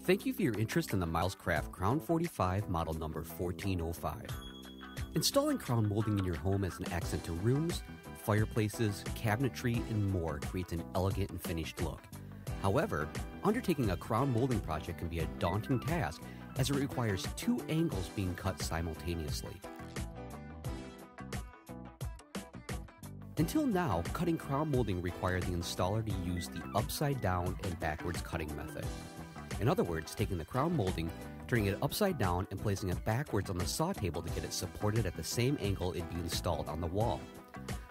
Thank you for your interest in the Milescraft Crown45 model number 1405. Installing crown molding in your home as an accent to rooms, fireplaces, cabinetry, and more creates an elegant and finished look. However, undertaking a crown molding project can be a daunting task as it requires two angles being cut simultaneously. Until now, cutting crown molding required the installer to use the upside down and backwards cutting method. In other words, taking the crown molding, turning it upside down, and placing it backwards on the saw table to get it supported at the same angle it'd be installed on the wall.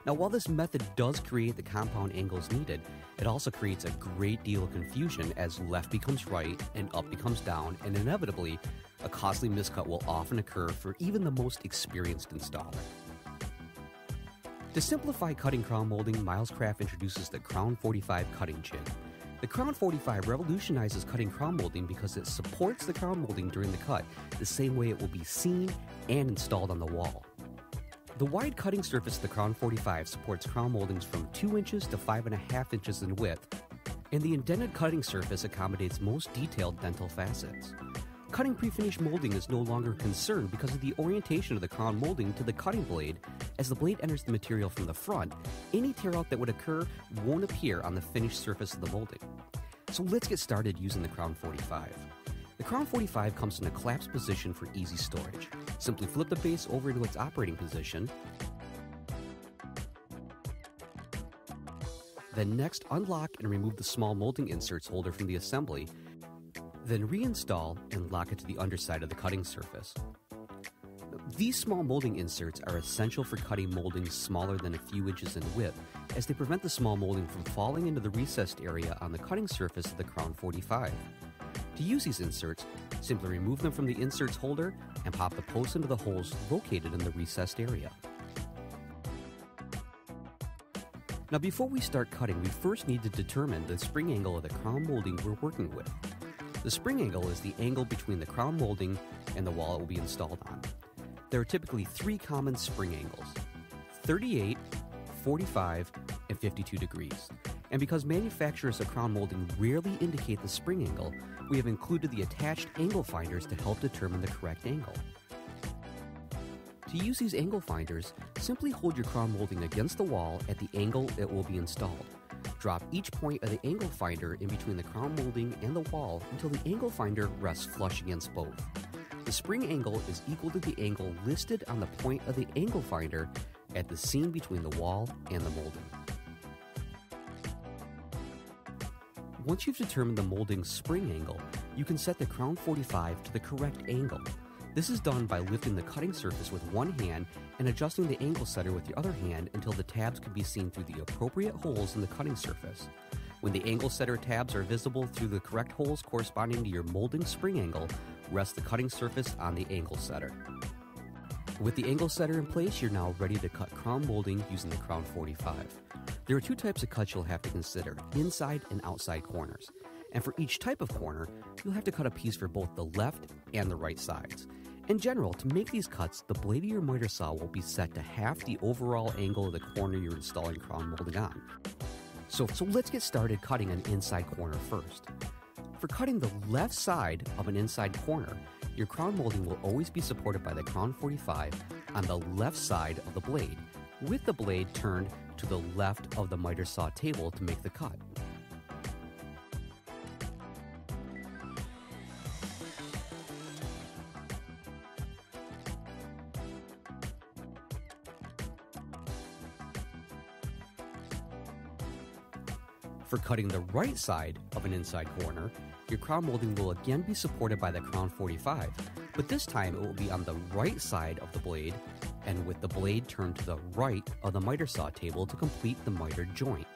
Now, while this method does create the compound angles needed, it also creates a great deal of confusion as left becomes right and up becomes down, and inevitably, a costly miscut will often occur for even the most experienced installer. To simplify cutting crown molding, Milescraft introduces the Crown45 cutting jig. The Crown45 revolutionizes cutting crown molding because it supports the crown molding during the cut the same way it will be seen and installed on the wall. The wide cutting surface of the Crown45 supports crown moldings from 2 inches to 5.5 inches in width, and the indented cutting surface accommodates most detailed dental facets. Cutting pre-finished molding is no longer a concern because of the orientation of the crown molding to the cutting blade. As the blade enters the material from the front, any tear-out that would occur won't appear on the finished surface of the molding. So let's get started using the Crown45. The Crown45 comes in a collapsed position for easy storage. Simply flip the base over into its operating position. Then next, unlock and remove the small molding inserts holder from the assembly. Then reinstall and lock it to the underside of the cutting surface. These small molding inserts are essential for cutting moldings smaller than a few inches in width, as they prevent the small molding from falling into the recessed area on the cutting surface of the Crown45. To use these inserts, simply remove them from the inserts holder and pop the posts into the holes located in the recessed area. Now, before we start cutting, we first need to determine the spring angle of the crown molding we're working with. The spring angle is the angle between the crown molding and the wall it will be installed on. There are typically 3 common spring angles: 38, 45, and 52 degrees. And because manufacturers of crown molding rarely indicate the spring angle, we have included the attached angle finders to help determine the correct angle. To use these angle finders, simply hold your crown molding against the wall at the angle it will be installed. Drop each point of the angle finder in between the crown molding and the wall until the angle finder rests flush against both. The spring angle is equal to the angle listed on the point of the angle finder at the seam between the wall and the molding. Once you've determined the molding's spring angle, you can set the Crown45 to the correct angle. This is done by lifting the cutting surface with one hand and adjusting the angle setter with the other hand until the tabs can be seen through the appropriate holes in the cutting surface. When the angle setter tabs are visible through the correct holes corresponding to your molding spring angle, rest the cutting surface on the angle setter. With the angle setter in place, you're now ready to cut crown molding using the Crown45. There are 2 types of cuts you'll have to consider: inside and outside corners. And for each type of corner, you'll have to cut a piece for both the left and the right sides. In general, to make these cuts, the blade of your miter saw will be set to half the overall angle of the corner you're installing crown molding on. So let's get started cutting an inside corner first. For cutting the left side of an inside corner, your crown molding will always be supported by the Crown45 on the left side of the blade, with the blade turned to the left of the miter saw table to make the cut. For cutting the right side of an inside corner, your crown molding will again be supported by the Crown45, but this time it will be on the right side of the blade and with the blade turned to the right of the miter saw table to complete the miter joint.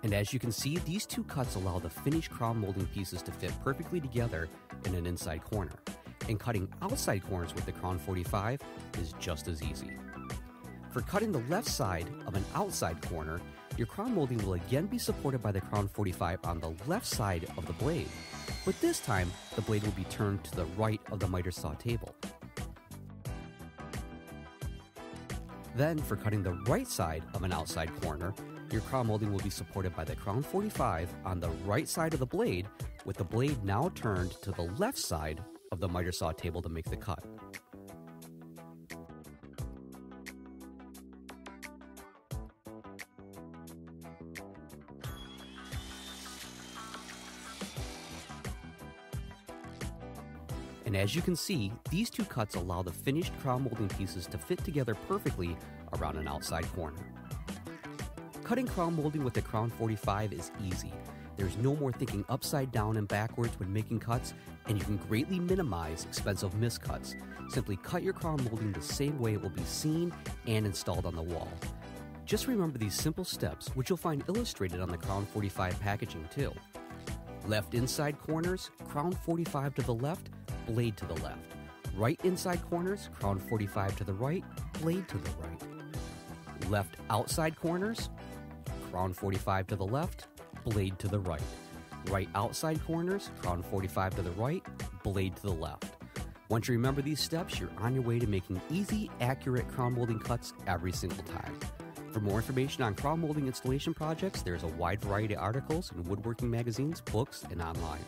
And as you can see, these 2 cuts allow the finished crown molding pieces to fit perfectly together in an inside corner. And cutting outside corners with the Crown45 is just as easy. For cutting the left side of an outside corner, your crown molding will again be supported by the Crown45 on the left side of the blade, but this time the blade will be turned to the right of the miter saw table. Then, for cutting the right side of an outside corner, your crown molding will be supported by the Crown45 on the right side of the blade, with the blade now turned to the left side of the miter saw table to make the cut. And as you can see, these two cuts allow the finished crown molding pieces to fit together perfectly around an outside corner. Cutting crown molding with the Crown45 is easy. There's no more thinking upside down and backwards when making cuts, and you can greatly minimize expensive miscuts. Simply cut your crown molding the same way it will be seen and installed on the wall. Just remember these simple steps, which you'll find illustrated on the Crown45 packaging too. Left inside corners, Crown45 to the left, blade to the left. Right inside corners, Crown45 to the right, blade to the right. Left outside corners, Crown45 to the left, blade to the right. Right outside corners, Crown45 to the right, blade to the left. Once you remember these steps, you're on your way to making easy, accurate crown molding cuts every single time. For more information on crown molding installation projects, there's a wide variety of articles in woodworking magazines, books, and online.